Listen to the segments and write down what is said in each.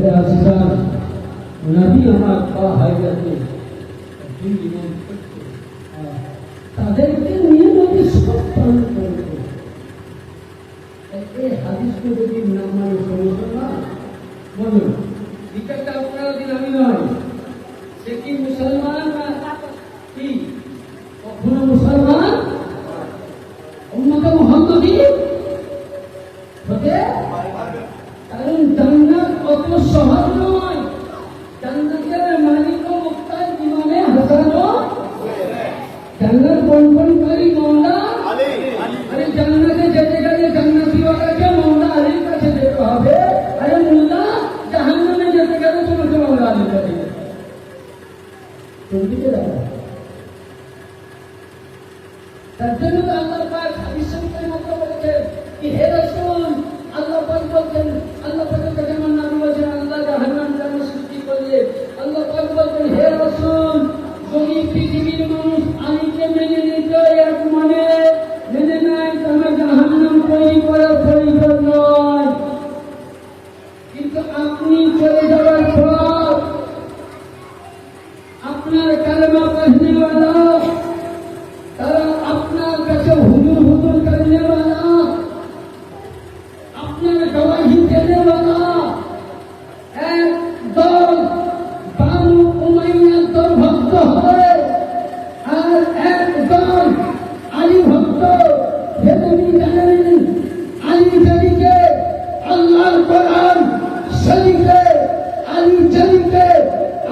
ছেলে আসিসান নবী আমার পা হয়ে গেছে তাদেরকে নিয়ে নবী সব পালন করবে। এই হাদিসকে যদি না মানে সমস্যা না বলুন বিচারটা আপনারা দিন আমি নয় সে কি মুসলমান না কি কখনো মুসলমান উম্মতে মুহাম্মদী হতে কারণ জান্নাত অত সহজ নয়। জান্নাতের মালিক ও মুক্তার জীবনে হাজারো জান্নাত বন্টনকারী মওলা আলী। আরে জান্নাতে যেতে গেলে জান্নাতীওয়ালাকে মওলা আলীর কাছে যেতে হবে। আরে মোল্লা জাহান্নামে যেতে গেলে তোমাকে মওলা আলীর কাছে যেতে হবে। তার জন্য তো আল্লাহ পাক হাদিস শরীফের মধ্যে বলেছেন কি হে রাসূল আল্লাহ পাক বলছেন আল্লাহ পাকের কাছে আমার নবী বলেছেন আল্লাহ জাহান্নাম কেন সৃষ্টি করলে আল্লাহ পাক বলছেন হে রাসূল যদি পৃথিবীর মানুষ আলীকে মেনে নিত এক মনে মেনে নেয় তাহলে জাহান্নাম তৈরি করার প্রয়োজন নয়। কিন্তু আপনি চলে যাওয়ার পর আপনার কালেমা পড়নেওয়ালা তারা আপনার কাছে হুজুর হুজুর করনেওয়ালা আপনার গওয়াহি দেনেওয়ালা এক দল বানু উমাইয়ার দল ভক্ত হবে আর এক দল আলী ভক্ত। হে নবী জানেন আলী জলিকে আল্লাহর কোরআন শরীফে আলী জলিকে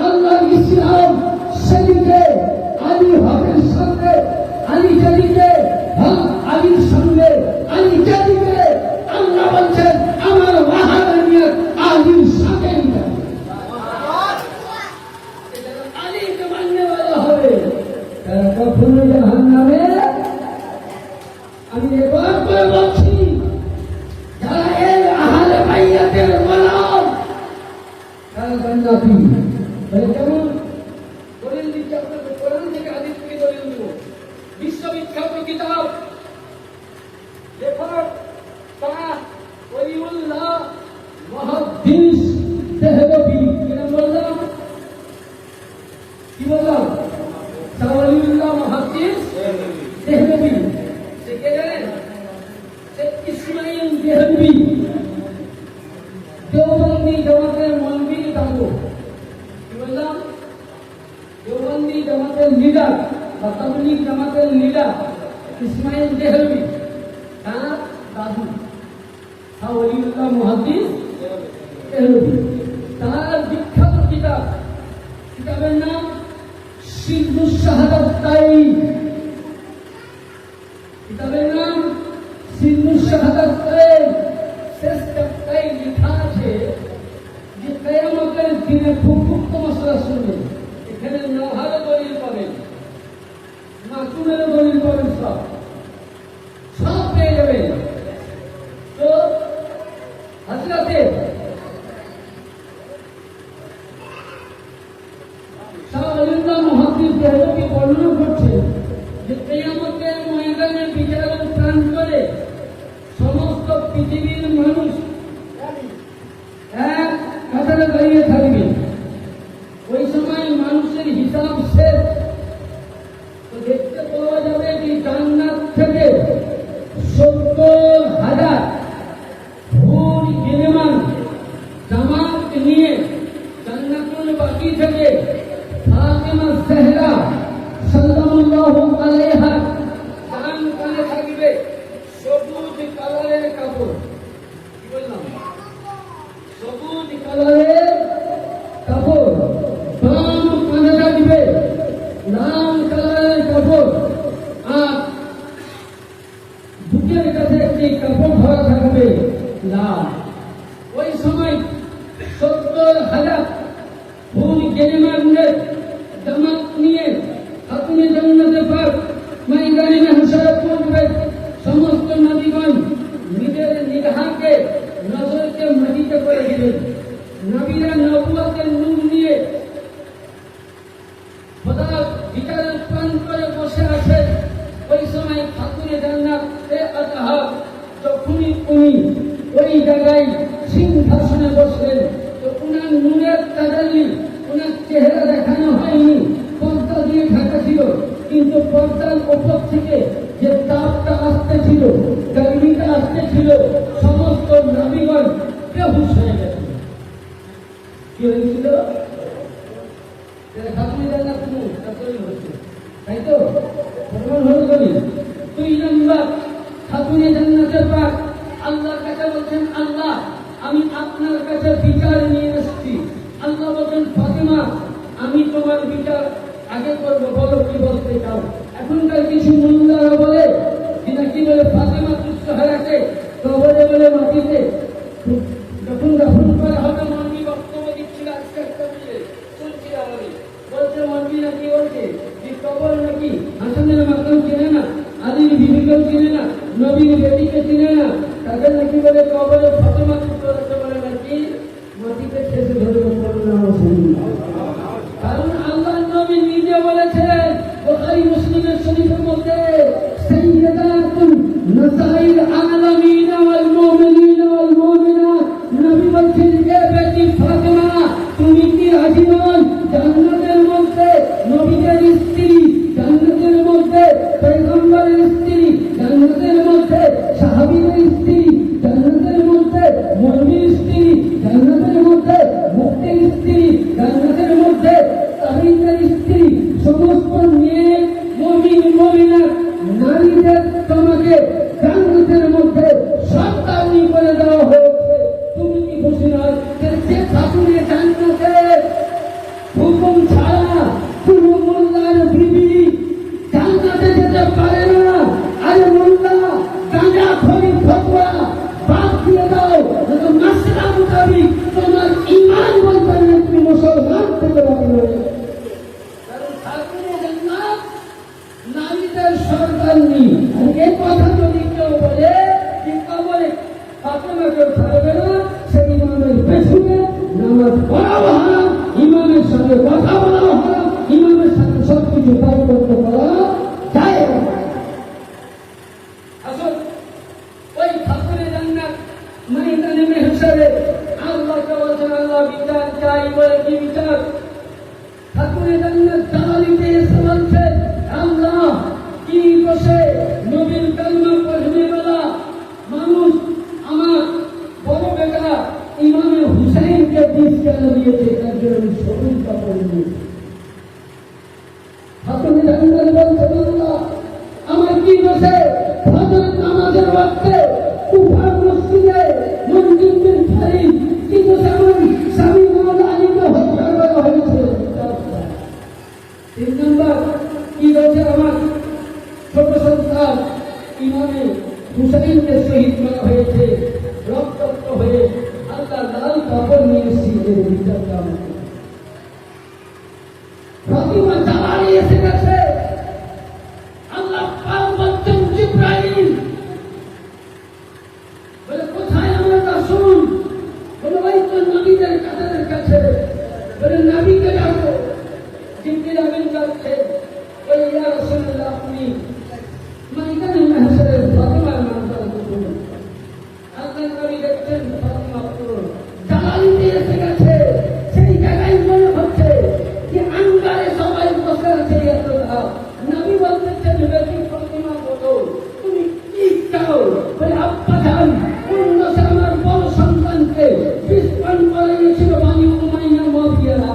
আল্লাহর ইসলাম শরীফে আলী হকের সঙ্গে আলী জলিকে হক আলীর সঙ্গে আলী জলিকে আল্লাহ বলছেন আমার ওয়াহাদানিয়ত আলীর সাথে আলীকে মাননেওয়ালা হবে তারা কখনো জাহান্নামে। আমি এবার করে বলছি যারা এই আহলে বাইয়াতের গোলাম তারা জান্নাতি। কেমন দলিল দিচ্ছে আপনাকে কোরআন থেকে হাদিস থেকে দলিল দিব। বিশ্ববিখ্যাত কিতাব লেখক শাহ ওলিউল্লাহ মুহাদ্দিস দেহলভী কি নাম বললাম কি বললাম শাহ ওলিউল্লাহ মুহাদ্দিস দেহলভী সে কে জানেন সে ইসমাইল দেহলভী দেওবন্দি জামাতের মৌলবী তাবু কি বললাম দেওবন্দি জামাতের লিডার বা তাবলীগ জামাতের লিডার ইসমাইল দেহলভী তার দাদু শাহ ওলিউল্লাহ মুহাদ্দিস দেহলভী। তার বিখ্যাত কিতাবের নাম সিদ্ধুস শাহাদাতাই। কিতাবের নাম সিদ্ধুস শাহাদাতাই। শেষ চাপ্টায় লেখা আছে যে কিয়ামতের দিনে খুব গুপ্ত মশলা শুনবেন। এখানে নহারও দলিল পাবেন মাসুমেরও দলিল পাবেন সব পেয়ে যাবেন। তো হযরতে শাহ ওলিউল্লাহ মুহাদ্দিস দেহলভী বর্ণনা করছেন যে কিয়ামতের ময়দানে বিচারের প্রান্তরে সমস্ত পৃথিবীর মানুষ এক কাতারে দাঁড়িয়ে থাকবে। ওই সময় মানুষের হিসাব শেষ। তো দেখতে পাওয়া যাবে যে জান্নাত থেকে ৭০,০০০ হুর গিলেমান জামাত নিয়ে জান্নাতুল বাকি থেকে ফাতেমা জাহরা সাল্লাল্লাহু আলাইহা ডান কানে থাকবে সবুজ কালারের কাপড়। কি বললাম সবুজ কালারের কাপড়। বাম কানে থাকবে লাল কালারের কাপড় আর বুকের কাছে একটি কাপড় ধরা থাকবে লাল। ওই সময় ৭০,০০০ হুর গিলেমানের জামাত নিয়ে খাতুনে জান্নাতে পাক ময়দানে মাহশারে পৌঁছবে। সমস্ত নবীগণ নিজের নিগাহকে নজরকে মাটিতে করে দিলেন। নবীরা নবুয়তের নূর নিয়ে খোদার বিচারের প্রান্তরে বসে আছে। ওই সময় খাতুনে জান্নাতে আতহার যখনই উনি ওই জায়গায় সিংহাসনে বসলেন তো উনার দেখানো হয়নি, পর্দা দিয়ে ঢাকা ছিল, কিন্তু পর্দার উপর থেকে যে তাপটা আসতেছিল, গরমিটা আসতেছিল, সমস্ত নবীগণ বেহুশ হয়ে গেছিল। কি হয়েছিল? খাতুনে জান্নাত তাই তো প্রমাণ হলো। করি 2 নম্বর খাতুনে জান্নাতের পাক আল্লাহর কাছে বলছেন, আল্লাহ আমি আপনার কাছে বিচার নিয়ে এসেছি। আল্লাহ বলছেন, ফাতেমা আমি তোমার বিচার আগে করবো, বলো কি বলতে চাও। এখনকার কিছু মুল্লারা বলে কি বলে, ফাতেমা তুষ্ট হয়ে আছে কবরে বলে মাটিতে, যখন দাফন করা হবে মন্ত্রী বক্তব্য দিচ্ছিল আজকে একটা মিলে শুনছি আমি, বলছে মন্ত্রী নাকি বলছে যে কবর নাকি হাসানের মাকেও চেনে না, আলীর বিবিকেও চেনে না, নবীর বেটিকে চেনে না, তাদের নাকি বলে কবরে ফাতেমা তুষ্ট হচ্ছে বলে নাকি মাটিতে ঠেসে ধরে কারণ আল্লাহ নবী নিজে বলেছেন বুখারী মুসলিমের শরীফের মধ্যে, সাইয়্যিদাতুন নাসাইল আলামিন ওয়াল মুমিনিন ওয়াল মুমিনাত, নবী বলেছেন এ বেটি ফাতেমা তুমি কি রাজি নন জান্নাতের মধ্যে নবীদের স্ত্রী, জান্নাতের মধ্যে পয়গম্বরের স্ত্রী, জান্নাতের মধ্যে সাহাবীদের স্ত্রী, জান্নাতের মধ্যে মুমিনের স্ত্রী, জান্নাতের মধ্যে মুক্তির স্ত্রী, জান্নাতের মধ্যে তাবিদের স্ত্রী, সমস্ত মেয়ে মুমিন মুমিনাত নারীদের তোমাকে জান্নাতের মধ্যে সন্তানি করে দেওয়া হয়েছে। তুমি কি খুশি নয়? যে খাতুনে জান্নাতে হুকুম ছাড়া কোন মোল্লার বিবি জান্নাতে যেতে পারে না। আরে মোল্লা গাঁজা খড়ি ফতোয়া বাদ দিয়ে দাও, মাসলা মোতাবিক তোমার ঈমান বলতে তুমি মুসলমান থেকে বাতিল হয়ে যাবে। কারণ খাতুনে জান্নাত নারীদের সন্তান নেই। আর এই কথা যদি কেউ বলে যে কবরে ফাতেমাকে ছাড়বে না, সে ইমামের পেছনে নামাজ পড়াও হারাম, ইমামের সঙ্গে কথা বলাও হারাম, ইমামের সাথে সবকিছু পরিবর্তন করা যায় না। আসল ওই খাতুনে জান্নাত ময়দানে মেহশরে আল্লাহকে বলছেন, আল্লাহ বিচার চাই বলে কি বিচার? খাতুনে জান্নাত জালালিতে এসে বলছে, আল্লাহ কি বসে নবীর কালিমা পড়নে वाला মানুষ আমার বড় বেটা ইমামে হুসাইনকে দিস কেন দিয়েছে, তার জন্য শহীদটা করে দিয়েছে। খাতুনে জান্নাত বলছে, আল্লাহ আমার কি বসে ফজর নামাজের ওয়াক্তে কুফার মসজিদে মসজিদের ফারিদ কি বসে আমার স্বামী মাওলানা আলীকে হত্যা করা হয়েছে। 3 নম্বর কি বলছে, আমার ছোট সন্তান ইমামে হুসাইনকে শহীদ করা হয়েছে, রক্তাক্ত হয়ে আল্লাহ লাল কাপড় নিয়ে এসেছে বিচারটা আমাকে। ফাতিমা জালালি এসে গেছে, আল্লাহ পাক বলছেন জিবরাইল বলে কোথায় আমার রাসূল? বলে ওই তো নবীদের কাতারের কাছে। বলে নবীকে ডাকো। জিবরাইল আমিন যাচ্ছে, বলে ইয়া রাসূলুল্লাহ আপনি ময়দানে মাহশরে ফাতিমার নামটা বলুন। আল্লাহ নবী দেখছেন ফাতিমা পুরো জালালিতে এসে গেছে, সেই জায়গায় মনে হচ্ছে যে আঙ্গারে সবাই বসে আছে এতটা। নবী বলতেছেন বেটি ফাতিমা বলো তুমি কি চাও? বলে আব্বা জান অন্য আমার বড় সন্তানকে বিস্ফোরণ করে গেছিল বানি উমাইয়া মাফিয়ারা,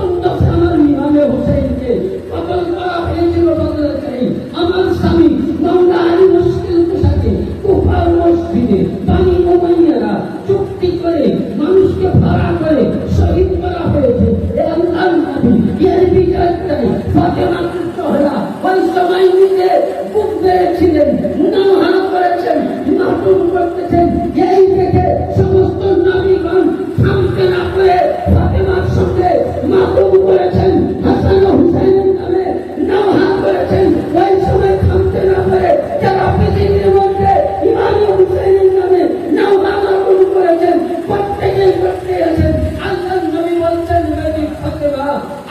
অন্য আমার ইমামে হুসাইনকে কতল করা হয়েছিল বদলে চাই। আমার স্বামী মাওলানা আলী মুশকিলকে সাথে কুফার মসজিদে বানি উমাইয়ারা চুক্তি করে মানুষকে ভাড়া করে শহীদ করা হয়েছে। এ আল্লাহর নবী এর বিচার চাই। ফাতেমা জোহরা ওই সময় নিজে বুক বেড়েছিলেন, নামহান করেছেন, মাতুম করতেছেন। এই দেখে সমস্ত নবীগণ থামতে না করে ফাতেমার সঙ্গে মাতুম করেছেন, হাসান ও হুসাইনের নামে নামহান করেছেন। ওই সময় থামতে না করে যারা পৃথিবীর মধ্যে ইমাম হুসাইনের নামে নামহান করেছেন, প্রত্যেকেই করতে আছেন। আল্লাহ নবী বলছেন বেটি ফাতেমা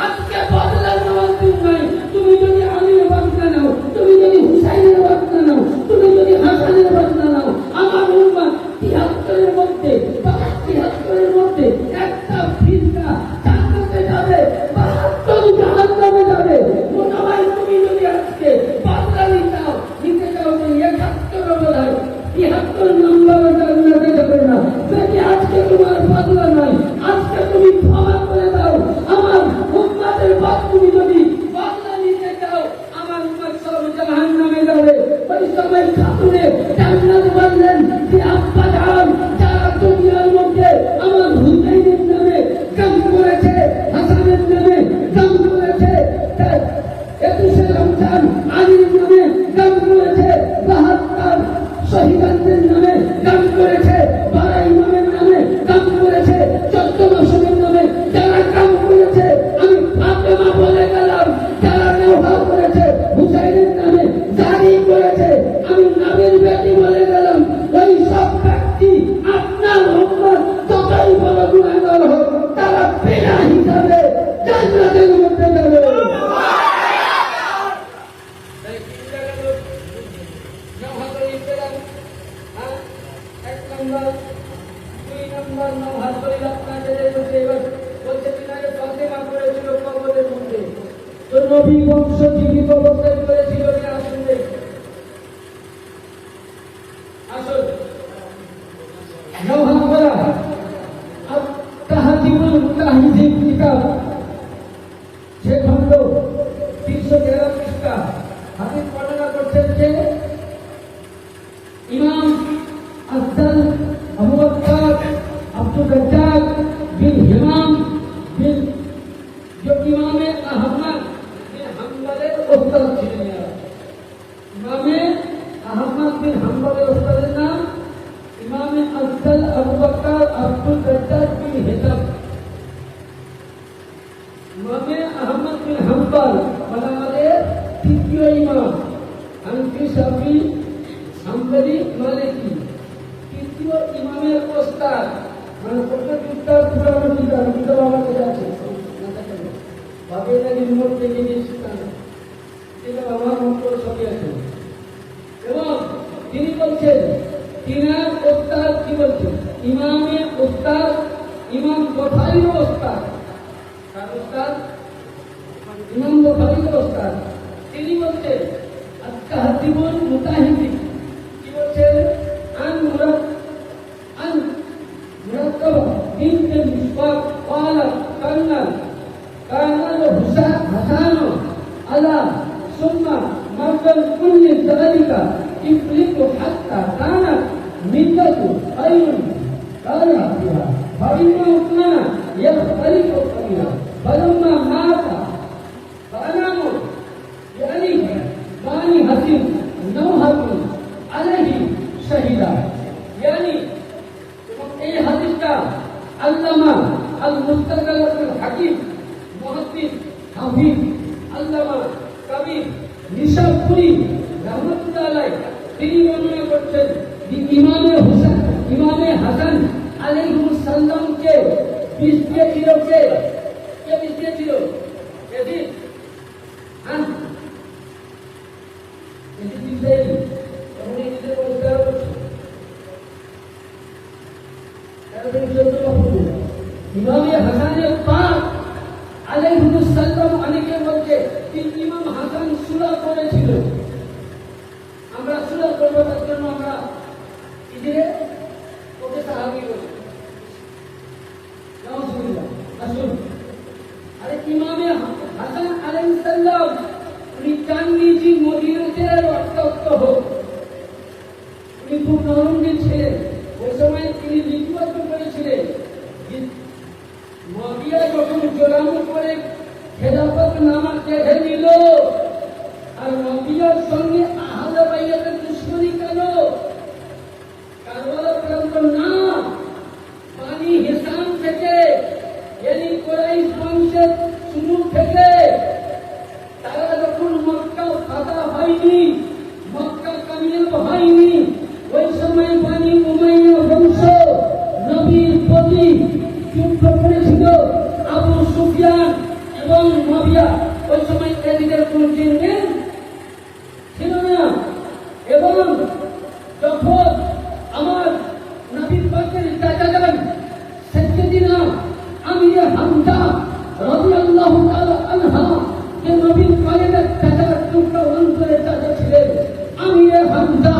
আজকে বদলা নেওয়ার দিন নাই। তুমি যদি আলীর বদলা নাও, তুমি যদি হুসাইনের বদলা নাও, তুমি যদি হাসানের বদলা নাও, আমার উম্মত ওই সময় খাতুনে জান্নাত বললেন যে আব্বা জান যারা দুনিয়ার মধ্যে আমার হুসাইনের নামে কাম করেছে, হাসানের নামে কাম করেছে, 21শে রমজান আলীর নামে কাম করেছে, 72 শহীদদের নামে কাম করেছে, 12 ইমামের নামে কাম করেছে, 14 মাসুমের নামে যারা কাম করেছে, আমি ফাতেমা বলে গেলাম যারা নেওয়া করেছে হুসাইনের নামে জারি করেছে, আমি নবীর বেটি বলে গেলাম ওই সব ব্যক্তি আপনার উম্মত যতই বড় গুনাহগার হোক তারা বিনা হিসাবে জান্নাতের মধ্যে যাবে। নবী বংশ জীবিত অবস্থায় করেছিল আসলে আসল নওহা করা আর তাহাজিবুল মুতাহিজিব কিতাব সে খণ্ড 313 পৃষ্ঠা হাদিস বর্ণনা করছেন যে ইমাম আফজাল আবু বকর আব্দুর রাজ্জাক বিন হিমাম বিন जो इमाम अहमद बिन हम्बलेর উস্তাদ ছিলেন। ইমাম আহমদ বিন হাম্বলের উস্তাদের নাম ইমাম আফজাল আবু বকর আব্দুর রাজ্জাক বিন হিসাব। ইমাম আহমদ বিন হাম্বল মানে আমাদের তৃতীয় ইমাম, হানফি শাফি হাম্বলি মালিকি তৃতীয় ইমামের উস্তাদ, মানে প্রত্যেক উস্তাদ পুরানো কিতাব আমার কাছে আছে ভাবে নাকি রিমোট থেকে নিয়েছি এটা আমার মন্ত্র ছবি আছে। এবং তিনি বলছেন তিনার উস্তাদ কি বলছেন ইমামে উস্তাদ, ইমাম বুখারীর উস্তাদ, তার উস্তাদ ইমাম বুখারীর উস্তাদ। তিনি বলছেন আত-তাহজিবুল মুতাহিজিব কি বলছেন আন মুরাক্কাবা বিনতে মিসবাক ক্বালা কান্না كان حسان على ثم مرض كل ذلك يفلت حتى كانت مدة خير قال فيها فإنه كان يختلف قليلا فلما مات فأنام يعني بني حسين نوحة عليه شهيدا يعني এই হাদিসটা আল্লামা আল মুস্তাকবিল হাকিম মুহাদ্দিস হাফিজ আল্লামা কবির নিশাপুরি রহমাতুল্লাহ আলাইহি তিনি বর্ণনা করছেন যে ইমামে হাসান আলাইহিস সালামকে বিষ দিয়েছিল কে বিষ দিয়েছিল ইয়াজিদ দিয়েছিল তখন নিজেদের পরিষ্কার করছে ইমামে হাসানের পাক আলাইহিস সালাম অনেকে বলছে যে ইমাম হাসান সূরা পড়েছিল। আমরা সূরা পড়ব তার জন্য আমরা ইজিরে ওকে সাহাবী বলি নাউজুবিল্লাহ। আসুন আরে ইমামে হাসান আলাইহিস সালাম উনি চাননি যে মদিনাতে রক্তাক্ত হোক, উনি খুব নরম ছিলেন। ওই সময় তিনি লিপিবদ্ধ করেছিলেন মুয়াবিয়া যখন জোরাম করে খেলাফত নামা কেড়ে নিল আর মুয়াবিয়ার সঙ্গে আহলে বাইতের দুশমনি কেন? কারবালা প্রান্ত না, বানি হিসাম থেকে ইয়ানি কুরাইশ বংশের শুরু থেকে তারা যখন মক্কা ফাতা হয়নি, মক্কা কামিয়াব হয়নি, ওই সময় বানি উমাইয়া বংশ নবীর প্রতি যুদ্ধ করেছিল আবু সুফিয়ান এবং মুয়াবিয়া। ওই সময় এদিকের কোন চিহ্ন ছিল না। এবং যখন আমার নবীর পাকের চাচা যান সাইয়্যিদিনা আমির হামজা রাদিয়াল্লাহু তাআলা আনহা, যে নবীর পাকের চাচা টুকরা অন্তরে চাচা ছিলেন আমির হামজা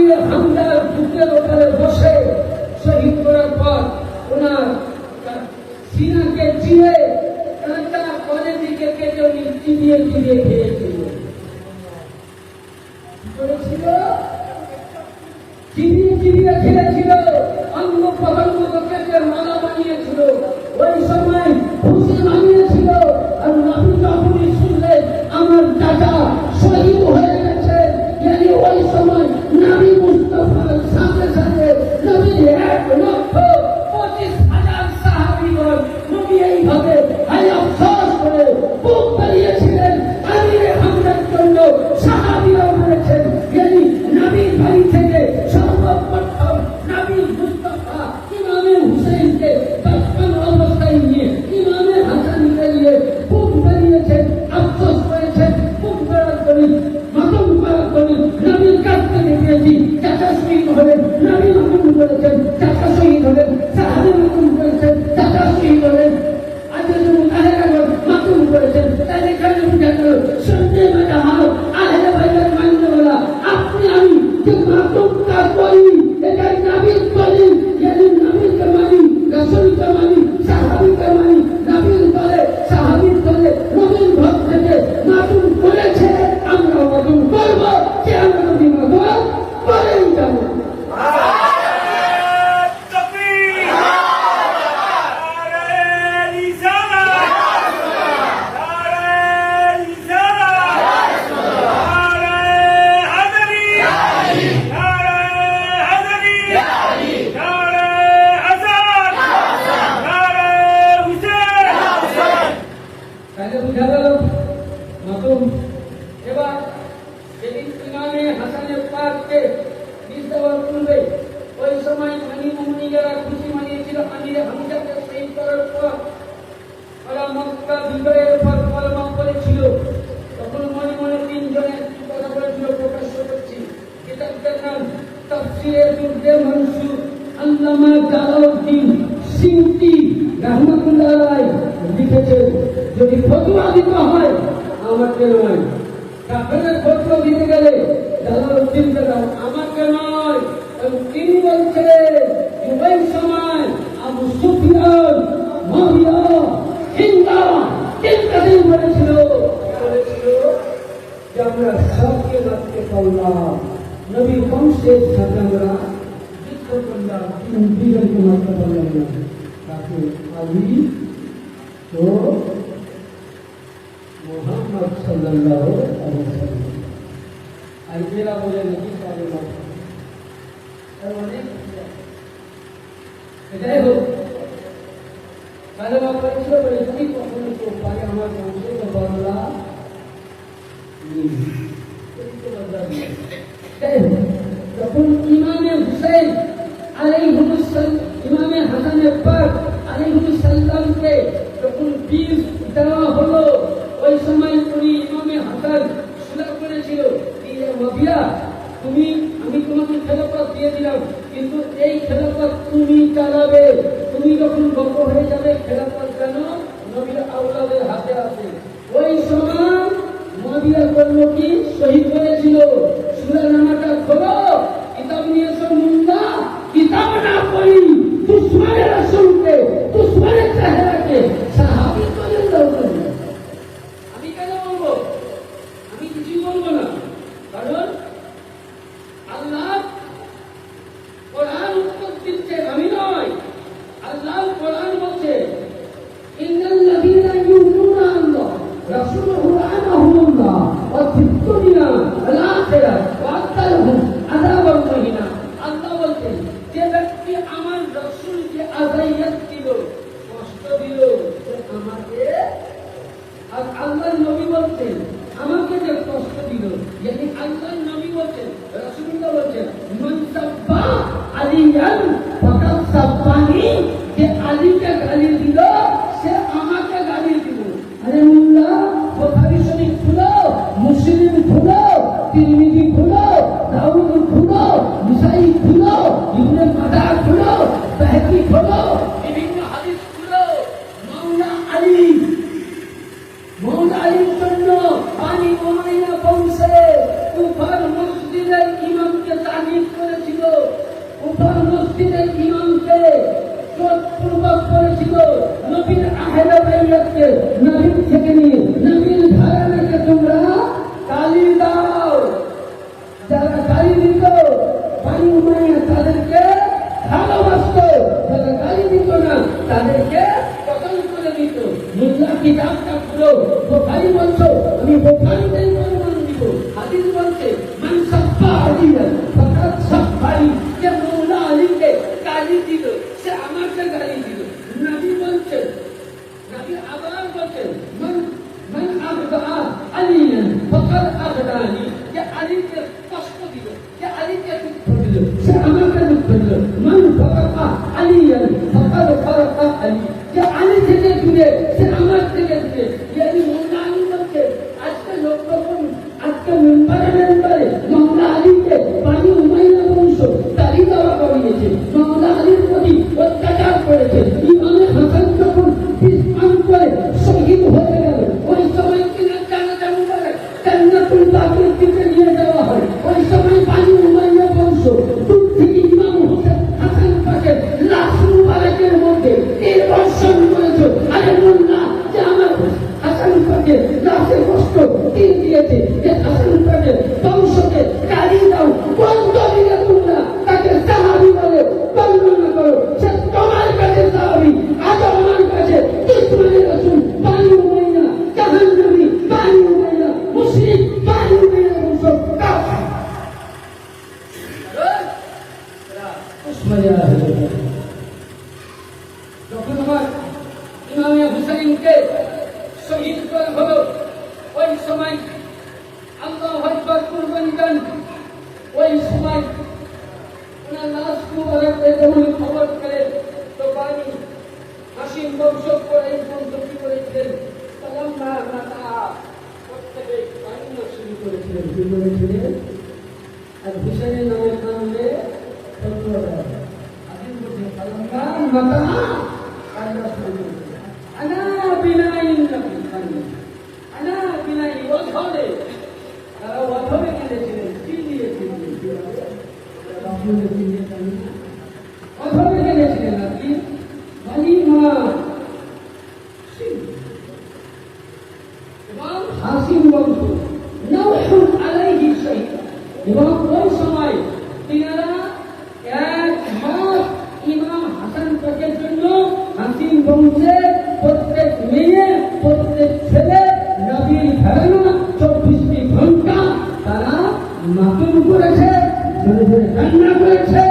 আমির হামজার বুকের ওপরে বসে শহীদ করার পর ওনার সিনাকে চিরে কাঁটা পরে দিকে কেটে উনি চিবিয়ে চিবিয়ে খেয়েছিল। চিবিয়ে চিবিয়ে খেয়েছিল, অঙ্গ প্রত্যঙ্গ কেটে মালা বানিয়েছিল। ওই সময় খুশি বানিয়েছিল। আর নবী যখনই শুনলেন আমার চাচা শহীদ হয়ে গেছে, yani ওই সময় নবী মুস্তাফার সাথে সাথে নবীর 1,25,000 সাহাবীগণ নবী এইভাবে হায় আফসোস করে বুক বাড়িয়েছিলেন। আমিরে হামজার জন্য সাহাবীরা বলেছেন, yani নবীর বাড়ি থেকে সর্বপ্রথম নবী মুস্তাফা ইমামে হুসেনকে বাচ্চান অবস্থায় নিয়ে ইমামে হাসানকে নিয়ে বুক বাড়িয়েছেন, আফসোস করেছেন। বুক বাড়ার জন্য মাতম করার জন্য নবীর কাছ থেকে পেয়েছি চাচা শহীদ হলেন, নবী মাতম করেছেন, চাচা শহীদ হলেন, সাহাবী মাতম করেছেন, চাচা শহীদ হলেন, আজের মুতাহেরাগণ মাতম করেছেন। তাহলে কেন বুঝা গেল সন্ধ্যে মেটা হাও আহলে ভাইয়ের মান্যওয়ালা আপনি আমি যে মাতমটা করি এটা নবীর করি, yani নবীকে মানি, রাসূলকে মানি, সাহাবীকে মানি। নবীর দলে সাহাবীর দলে নবীর ঘর থেকে মাতম করেছে, আমরা মাতম করব, যে আমরা নবী মাতম করেই যাব। তাহলে বুঝা গেল মাতম। এবার যেদিন ইমামে হাসানের পাককে বিষ দেওয়ার পূর্বে ওই সময় আমির মুমিনীরা খুশি মানিয়েছিল আমিরে হামজাকে শহীদ করার পর ওরা মক্কা বিজয়ের পর কলমা পড়েছিল। তখন মনে মনে তিনজনে একটি কথা বলেছিল, প্রকাশ করছি। কিতাবটার নাম তাফসীরে দুররে মনসুর, আল্লামা জালালউদ্দিন সিয়ুতী রাহমাতুল্লাহ আলাইহি লিখেছেন, যদি ফতোয়া দিতে হয় আমাকে নয়, কাফেরের ফতোয়া দিতে গেলে জালালউদ্দিনকে দাও, আমাকে নয়। তিনি বলছেন ওই সময় আবু সুফিয়ান, মুআবিয়া, হিন্দা তিনটা দিন বলেছিল যে আমরা সবকে মারতে পারলাম, নবী বংশের সাথে আমরা যুদ্ধ করলাম, কিন্তু দুজনকে মারতে পারলাম না। তাকে আলী তো মোহাম্মদ সাল্লাল্লাহু আলাইহি ওয়াসাল্লাম আর এরা বলে নাকি কালেমা। তার মানে এটাই হোক কালেমা পড়েছিল বলে তুমি কখনো তো পারে আমার বংশে বদলা যখন ইমামে হুসাইন আলাইহিসসালাম ইমামে হাসানের পাক আলাইহিসসালামকে যখন বিষ দেওয়া হলো, ওই সময় উনি ইমামে হাসান সুরা করেছিল, মুআবিয়া তুমি আমি তোমাকে খেলাফত দিয়ে দিলাম, কিন্তু এই খেলাফত তুমি চালাবে, তুমি যখন বড় হয়ে যাবে খেলাফত কেন নবীর আওলাদের হাতে আছে। ওই সময় মুআবিয়া করল কি, শহীদ হয়েছিল। সূরা নামাটা খোলো, কিতাব নিয়ে এসো, মুন্না কিতাব না পড়ি দুশমনে রাসূলকে, দুশমনে চেহারাকে সাহাবী বলে দাও। আমি কেন বলবো? আমি কিছুই বলবো না, কারণ আল্লাহ কোরআন উত্তর দিচ্ছে, আমি নয়। আল্লাহ কোরআন বলছে ইন্নাল্লাযীনা ইউমিনুনা আল্লাহ রাসূলুহু আনাহুল্লাহ ওয়া ফিদ-দুনিয়া ওয়াল আখিরাহ ওয়া আতালাহুম আযাবান মুহিনা। আল্লাহ বলছেন যে ব্যক্তি আমার রাসূলকে আযাইয়াত দিল, কষ্ট দিল, সে আমাকে, আর আল্লাহর নবী বলছেন আমাকে যে কষ্ট দিল, yani আল্লাহর নবী বলছেন, রাসূলুল্লাহ বলছেন মান সাব্বা আলিয়ান ফাকাদ সাব্বানি, যে আলীকে গালি দিল সে আমাকে গালি দিল। আরে মুল্লা বুখারী শরীফ খুলো, মুসলিম খুলো, তিরমিজি খুলো, দাউদ খুলো, নাসাই খুলো, ইবনে মাজাহ খুলো, বাহকি খুলো, বিভিন্ন হাদিস খুলো। মাওলা আলীর জন্য পানি উমাইয়া বংশে কুফার মসজিদের ইমামকে তাগিদ নবীর থেকে নিয়ে নবীর ধারণাকে তোমরা গালি দাও। যারা গালি দিত বানি উমাইয়া তাদেরকে ভালোবাসত, যারা গালি দিত না তাদেরকে কতল করে দিত। মোল্লা কিতাবটা খুলো, বুখারী বলছো, আমি বুখারীতেই প্রমাণ দিব। হাদিস বলছে মান সাব্বা আলিয়ান ফাকাদ সাব্বানি, যে মৌলা আলীকে গালি দিল সে আমাকে গালি দিল। নবী বলছেন, নবী আবার বলছেন মান মান আবদা আলিয়ান ফাকাদ আবদানি, যে আলীকে কষ্ট দিল, যে আলীকে দুঃখ দিল সে আমাকে দুঃখ দিল। মান ফারাকা আলিয়ান ফাকাদ ফারাকা আলী, যে আলী থেকে দূরে সে আমার থেকে দূরে। ইয়ানি মৌলা আলী বলছে আজকে লক্ষ্য করুন, আজকে মেম্বারে মৌলা আলীকে বানি উমাইয়া বংশ গালি দেওয়া করিয়েছে, মৌলা আলীর প্রতি অত্যাচার করেছে। ইমামে হাসান যখন ইসলাম করে শহীদ হয়ে গেল, ওই সময় কিনা জানাজা মুবারক জান্নাতুল বাকির দিকে নিয়ে যাওয়া হয়। ওই সময় বানি উমাইয়া বংশ দূর থেকে ইমাম হাসান পাকের লাশ মুবারকের মধ্যে নির্বাসন করেছে। আরে মোল্লা, যে আমার হাসান পাকের লাশে কষ্ট দিয়েছে, যে হাসান পাকের বংশকে গালি দাও, বন্ধ দিলে তোমরা তাকে সাহাবী বলে বর্ণনা করো, সে তোমার কাছে সাহাবী, আজ আমার কাছে দুশমনে রাসূল বানি উমাইয়া, জাহান্নামী বানি উমাইয়া, মুশরিক বানি উমাইয়া বংশ কাফের। যখন আমার ইমামে হুসাইনকে শহীদ করা হলো, ওই সময় আল্লাহু আকবার কুরবানি দেন। ওই সময় ওনার লাশ মুবারককে যখন খবর করে তো বানি হাসিম বংশ করে বংশী করেছিলেন, তখন মাতা প্রত্যেকে কান্না শুরু করেছিলেন। কি বলেছিলেন? আর হুসাইনের নামে কানলে আদিম বলছে মাতা কান্না শুরু করেছিলেন। আনা বিনাইন নবী কান্না, আনা বিনাই ওয়াধবে, তারা ওয়াধবে গেছিলেন। কি দিয়েছিলেন? ওয়াধবে গেছিলেন আপনি হালিমা এবং হাসিম বংশ নওহুন আলাইহি শহীদ। এবং ওই সময় তিনারা এক মাস ইমাম হাসান পাকের জন্য হাসিম বংশের প্রত্যেক মেয়ে প্রত্যেক ছেলে নবীর ঘরানা 24টি ঘন্টা তারা মাতুম করেছে, জোরে জোরে কান্না করেছে,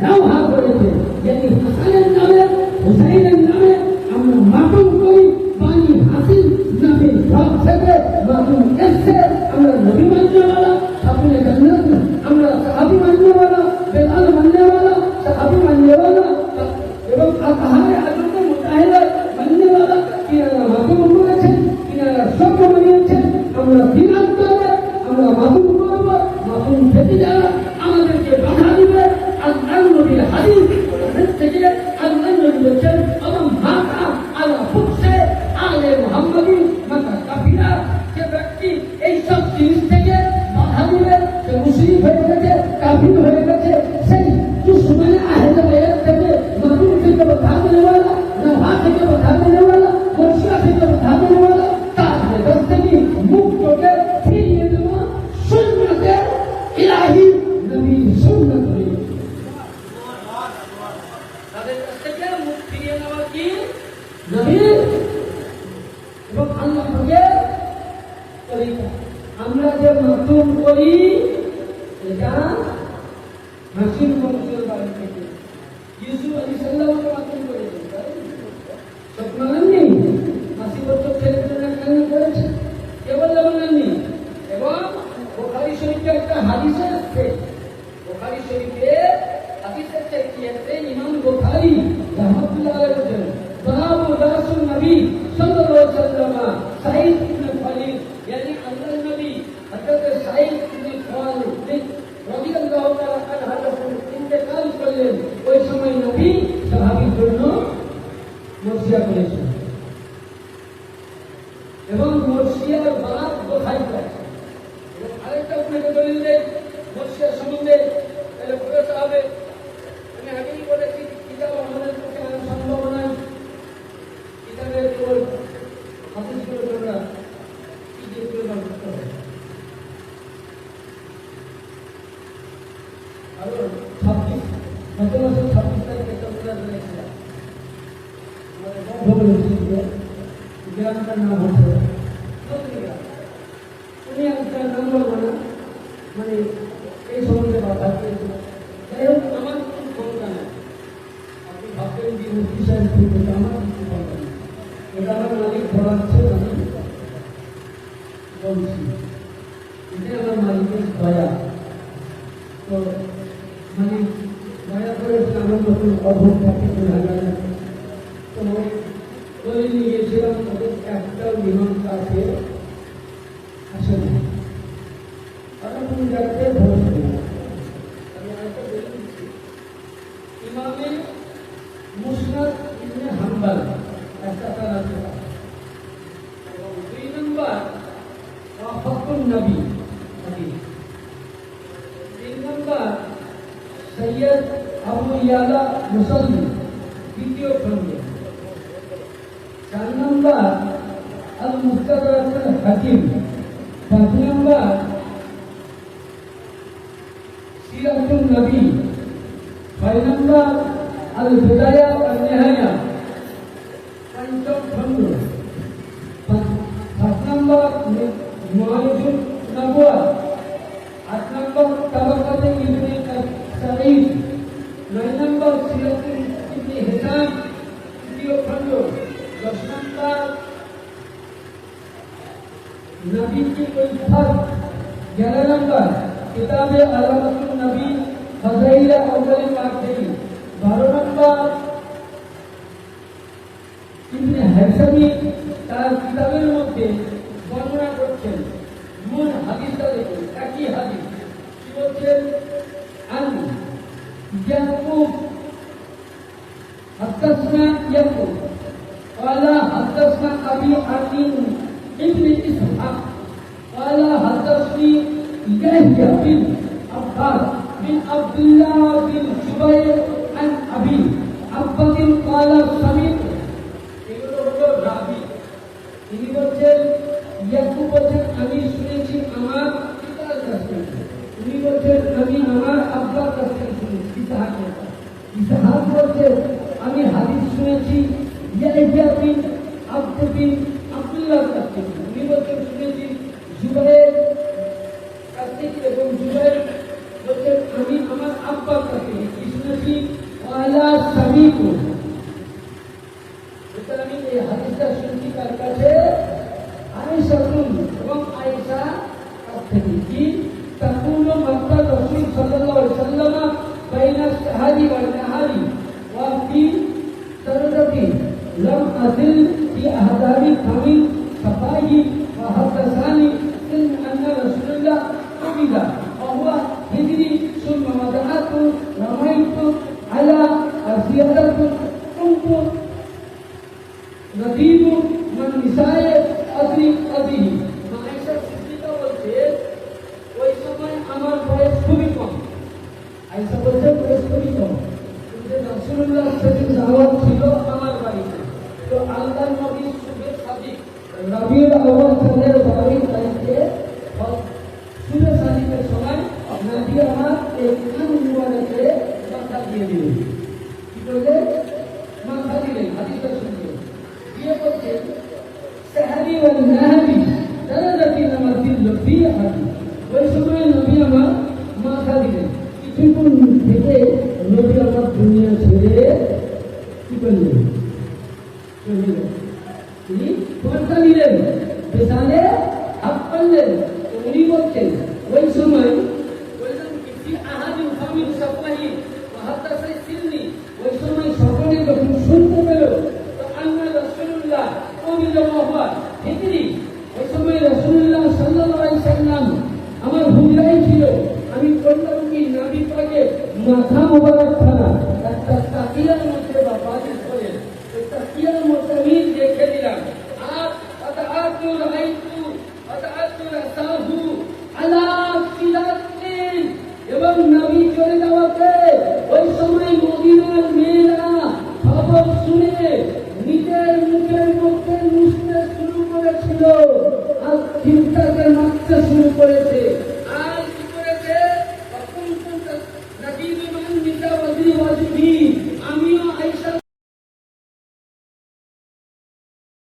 নওহা করেছে। যদি হাসানের নামে হুসাইনের নামে আমরা মাতুম করি, বানি হাসিম নবীর ঘর থেকে মাতুম এসছে, আমরা নবী মাননেওয়ালা, আপনি জান্নাত, আমরা সাহাবী মাননেওয়ালা, বেলাল মাননেওয়ালা, সাহাবী মাননেওয়ালা এবং আহারে আজমে মুতাহিদা মাননেওয়ালা, কিনারা মাতুম করেছেন, কিনারা সব মানিয়েছেন। আমরা বিরাট করে আমরা মাতুম করব, মাতুম থেকে যারা আমাদেরকে বাধা দিবে, আল্লাহ নবীর হাদিস থেকে আল্লাহ নবী বলছেন এবং মাতা আলা ফুকসে আলে মুহাম্মাদি মাতা কাফিরা, যে ব্যক্তি এইসব জিনিস থেকে বাধা দিবে সে মুশরিক হয়ে গেছে, কাফির হয়ে গেছে। সেই দুশমনে আহলে বাইত থেকে, মাতুম থেকে বাধা দেওয়ালা, নওহা থেকে বাধা দেওয়ালা, মুরশিদ থেকে বাধা দেওয়ালা, তার কাছ থেকে মুক্তকে ফিরিয়ে দেওয়া সুন্নতে ইলাহি, নবীর সুন্নাত হয়ে তাদের কাছ থেকে মুখ ফিরিয়ে নেওয়া কি নবীর এবং আল্লাহ পাকের তরিকা। আমরা যে মাতুম করি এটা হাসিম বংশের বাড়ি থেকে ইউসুফ আলাইহিস সালামকে মাতুম করেছেন, সব মানেননি। 80 বছর ছেলেমেয়েরা কান্না করেছে, কেবল মানেননি। এবং বুখারী শরীফে একটা হাদিসে আছে, বুখারী শরীফে হাদিসের চাইতে ইমাম বুখারী রাহমাতুল্লাহ আলাইহি বলেন বাবু রাসূল নবী সাল্লাল্লাহু আলাইহি ওয়াসাল্লাম সাঈদ ইবনে খালিদ, यानी আল্লাহর নবী হযরত সাঈদ ইবনে খালিদ রাদিয়াল্লাহু তাআলা আনহু ইন্তেকাল করলেন। ওই সময় নবী সাহাবীর জন্য ওসিয়া করেছেন এবং ওসিয়ার বাদ বোখারি করেছেন। এবং আরেকটা আপনাকে দলিল দেই ওসিয়া সম্বন্ধে, তাহলে পুরোটা আরো 26 গত মাসের 26 তারিখে একটা প্রোগ্রাম করেছিলাম আমাদের বন্ধুগুলো ছিল গ্রামটার নাম হচ্ছে উনি একটা নাম বলবো না মানে এই সম্বন্ধে কথা বলেছিল। যাই হোক আমার কোনো ক্ষমতা নেই, আপনি ভাববেন যে মুক্তি সাহেব ঠিক আছে, আমার কিছু ক্ষমতা নেই, এটা আমার মালিক ধরাচ্ছে, আমি বলছি এটাই আমার মালিকের দয়া। তো মানে দয়া করে আমার যখন অভাব থাকে তো বলে নিয়ে গিয়েছিলাম, ওদের একটাও বিমান কাছে আসে না, তারা কোন জায়গায় ভরসা নেই। আমি আরেকটা বলে দিচ্ছি, ইমামে মুসনাদ ইবনে হাম্বল একটা তার আছে, এবং 2 নম্বর ওয়াফাকুন নবী হাদিস, 3 নম্বর সৈয়দ আবু ইয়ালা মুসল্লি দ্বিতীয় খণ্ড, 4 নম্বর আল মুস্তাদরাক আল হাকিম, 5 নম্বর সিরাতুন নবী, 6 নম্বর আল বিদায়া ওয়ান নিহায়া, 5ম খণ্ড, 7 নম্বর মুআরিজুন নবুওয়া, 8 নম্বর তাবাকাতে ইবনে সাঈদ, 9 নম্বর সিরাতুল ইবনে হিসাম তৃতীয় খণ্ড, 10 নম্বর नबी की उल्फत, 11 नंबर किताबे अलामतुन नबी फज़ाइल अव्वल आखिरी, 12 नंबर इब्ने हैसमी তার কিতাবের মধ্যে বর্ণনা করছেন মূল হাদিসটা দেখুন, একই হাদিস কি বলছেন, আন ইয়াকুব হাদাসনা ইয়াকুব قال حدثنا أبي عن ابن إسحاق قال حدثني يحيى بن عباس بن عبد الله بن جبير عن أبي عباس قال سمعت, এগুলো হলো রাবি, তিনি বলছেন ইয়াকুব বলছেন আমি শুনেছি আমার পিতার কাছ থেকে, তিনি বলছেন আমি আমার আব্বার কাছ থেকে শুনেছি, ইসহাক বলছেন আমি হাদিস শুনেছি ইয়াহইয়া বিন আব্দ বিন আব্দুল্লাহর কাছ থেকে, উনি বলছেন শুনেছি জুবাইর কাছ থেকে, এবং জুবাইর বলছেন আমি আমার আব্বার কাছ থেকে কি শুনেছি, ওয়ালা সামিকু, সুতরাং আমি এই হাদিসটা শুনছি কার কাছে, আয়েশা এবং আয়েশা কাছ থেকে, কি তাকুলু মাক্কা রাসূল সাল্লাল্লাহু আলাইহি ওয়াসাল্লাম বাইনা সাহারি ওয়া নাহারি ওয়া ফি সরদতি لم أزل في أهداب فمن صفائه وحدثني أن رسول الله قبل وهو هجري ثم وضعت رميت على زيادة كنت رديد من نساء أدري أبيه। আয়েশা সিদ্দিকা বলছে ওই সময় আমার বয়স খুবই কম, আয়েশা বলছে বয়স খুবই কম, কিন্তু রাসূলুল্লাহ সেদিন দাওয়াত ছিল আমার বাড়িতে, তো আল্লাহর নবী শুভে সাদিক রবিউল আউয়াল সালের 12 তারিখে শুভে সাদিকের সময় নবী আমার এই কান মুবারকে মাথা দিয়ে দিলেন, কি করলেন, মাথা দিলেন, হাদিসটা শুনলেন, দিয়ে বলছেন সাহারি ওয়াল নাহাবি দারাজাতি নামাতিল লফি হাদিস, ওই সময় নবী আমার মাথা দিলেন, কিছুক্ষণ থেকে নবী আমার দুনিয়া ছেড়ে কি করলেন, তিনি পর্দা নিলেন, পেছনে হাত করলেন, উনি বলছেন ওই সময় ওই সময় সকলে যখন শুনতে পেল তো আন্না রাসূলুল্লাহ ওই সময় রাসূলুল্লাহ সাল্লাল্লাহু আলাইহি সাল্লাম আমার হুজরায় ছিল, আমি করলাম কি নবী পাকের মাথা মোবারক খানা একটা তাকিয়ার মধ্যে বা বালিশ করে তাকিয়ার মধ্যে আমি রেখে দিলাম, আর আতাআতু রাইতু আতাআতু রাসাহু আলা সিরাতিন, এবং নবী চলে যাওয়াতে ওই সময় মদিনার মেয়েরা খবর শুনে নিজের মুখের মধ্যে মুছতে শুরু করেছিল আর চিন্তাকে মারতে শুরু করেছে।